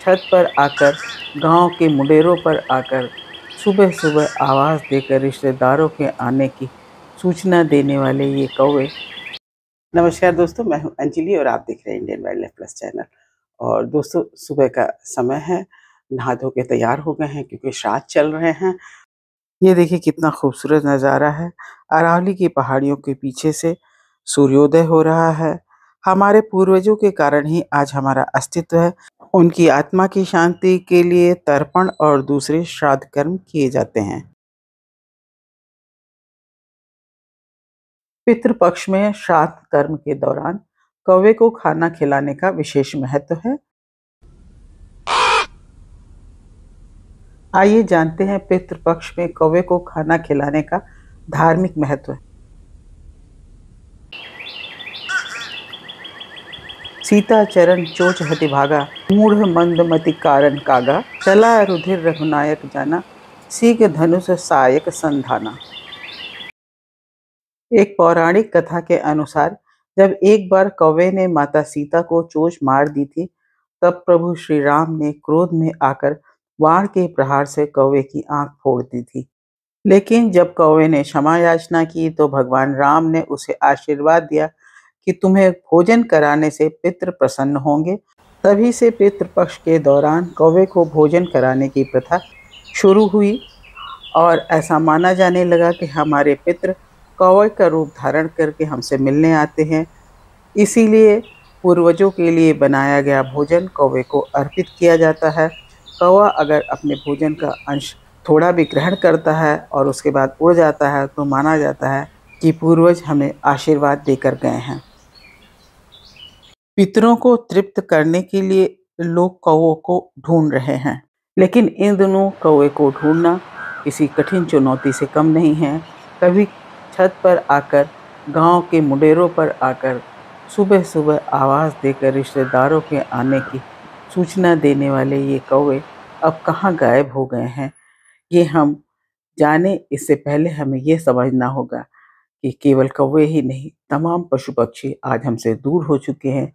छत पर आकर, गांव के मुंडेरों पर आकर सुबह सुबह आवाज़ देकर रिश्तेदारों के आने की सूचना देने वाले ये कौवे। नमस्कार दोस्तों, मैं हूं अंजलि और आप देख रहे हैं Indian wild life plus channel. और दोस्तों, सुबह का समय है, नहा धो के तैयार हो गए हैं क्योंकि श्राद्ध चल रहे हैं। ये देखिए कितना खूबसूरत नज़ारा है। अरावली की पहाड़ियों के पीछे से सूर्योदय हो रहा है। हमारे पूर्वजों के कारण ही आज हमारा अस्तित्व है। उनकी आत्मा की शांति के लिए तर्पण और दूसरे श्राद्ध कर्म किए जाते हैं। पितृपक्ष में श्राद्ध कर्म के दौरान कौवे को खाना खिलाने का विशेष महत्व है। आइए जानते हैं पितृपक्ष में कौवे को खाना खिलाने का धार्मिक महत्व। सीता चरण चोच हति भागा, मूढ़ मंदमति कारण कागा, चला रुधिर रघुनायक जाना, सीग धनुष सायक संधाना। एक पौराणिक कथा के अनुसार जब एक बार कौवे ने माता सीता को चोच मार दी थी, तब प्रभु श्री राम ने क्रोध में आकर बाण के प्रहार से कौवे की आंख फोड़ दी थी। लेकिन जब कौवे ने क्षमा याचना की तो भगवान राम ने उसे आशीर्वाद दिया कि तुम्हें भोजन कराने से पितृ प्रसन्न होंगे। तभी से पितृपक्ष के दौरान कौवे को भोजन कराने की प्रथा शुरू हुई और ऐसा माना जाने लगा कि हमारे पितृ कौवे का रूप धारण करके हमसे मिलने आते हैं। इसीलिए पूर्वजों के लिए बनाया गया भोजन कौवे को अर्पित किया जाता है। कौवा अगर अपने भोजन का अंश थोड़ा भी ग्रहण करता है और उसके बाद उड़ जाता है तो माना जाता है कि पूर्वज हमें आशीर्वाद देकर गए हैं। पितरों को तृप्त करने के लिए लोग कौवों को ढूंढ रहे हैं, लेकिन इन दिनों कौवे को ढूंढना किसी कठिन चुनौती से कम नहीं है। कभी छत पर आकर, गांव के मुंडेरों पर आकर सुबह सुबह आवाज़ देकर रिश्तेदारों के आने की सूचना देने वाले ये कौवे अब कहाँ गायब हो गए हैं, ये हम जाने इससे पहले हमें ये समझना होगा कि केवल कौवे ही नहीं, तमाम पशु पक्षी आज हमसे दूर हो चुके हैं।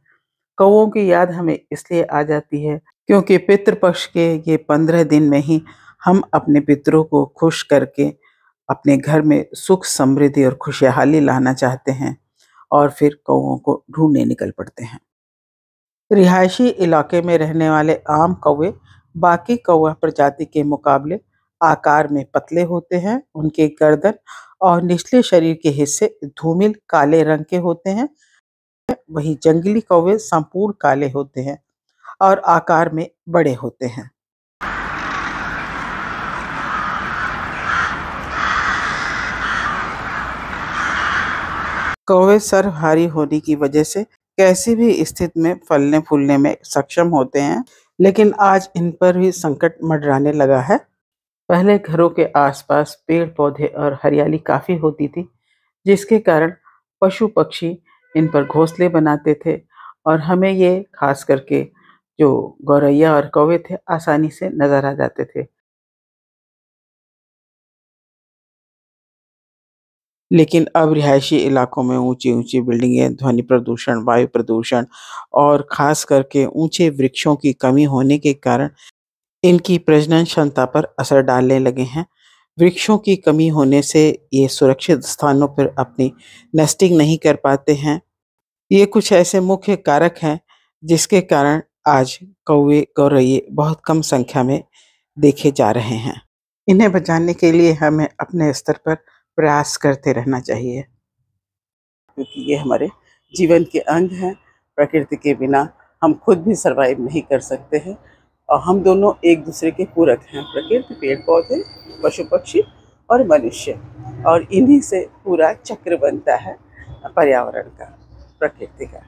कौवों की याद हमें इसलिए आ जाती है क्योंकि पितृपक्ष के ये 15 दिन में ही हम अपने पितरों को खुश करके अपने घर में सुख समृद्धि और खुशहाली लाना चाहते हैं और फिर कौवों को ढूंढने निकल पड़ते हैं। रिहायशी इलाके में रहने वाले आम कौवे बाकी कौवा प्रजाति के मुकाबले आकार में पतले होते हैं। उनके गर्दन और निचले शरीर के हिस्से धूमिल काले रंग के होते हैं। वहीं जंगली कौवे संपूर्ण काले होते हैं और आकार में बड़े होते हैं। कौवे सर्वहारी होने की वजह से कैसी भी स्थिति में फलने फूलने में सक्षम होते हैं, लेकिन आज इन पर भी संकट मंडराने लगा है। पहले घरों के आसपास पेड़ पौधे और हरियाली काफ़ी होती थी, जिसके कारण पशु पक्षी इन पर घोंसले बनाते थे और हमें ये खास करके जो गौरैया और कौवे थे आसानी से नज़र आ जाते थे। लेकिन अब रिहायशी इलाकों में ऊंची-ऊंची बिल्डिंगें, ध्वनि प्रदूषण, वायु प्रदूषण और खास करके ऊंचे वृक्षों की कमी होने के कारण इनकी प्रजनन क्षमता पर असर डालने लगे हैं। वृक्षों की कमी होने से ये सुरक्षित स्थानों पर अपनी नेस्टिंग नहीं कर पाते हैं। ये कुछ ऐसे मुख्य कारक हैं जिसके कारण आज कौवे गौरैये बहुत कम संख्या में देखे जा रहे हैं। इन्हें बचाने के लिए हमें अपने स्तर पर प्रयास करते रहना चाहिए, क्योंकि ये हमारे जीवन के अंग हैं। प्रकृति के बिना हम खुद भी सर्वाइव नहीं कर सकते हैं और हम दोनों एक दूसरे के पूरक हैं। प्रकृति, पेड़ पौधे, पशु पक्षी और मनुष्य, और इन्हीं से पूरा चक्र बनता है पर्यावरण का, प्रकृति का।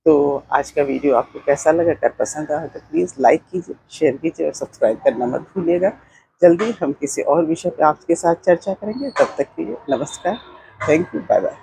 तो आज का वीडियो आपको कैसा लगा? अगर पसंद आया तो प्लीज़ लाइक कीजिए, शेयर कीजिए और सब्सक्राइब करना मत भूलिएगा। जल्दी हम किसी और विषय पर आपके साथ चर्चा करेंगे। तब तक के लिए नमस्कार, थैंक यू, बाय बाय।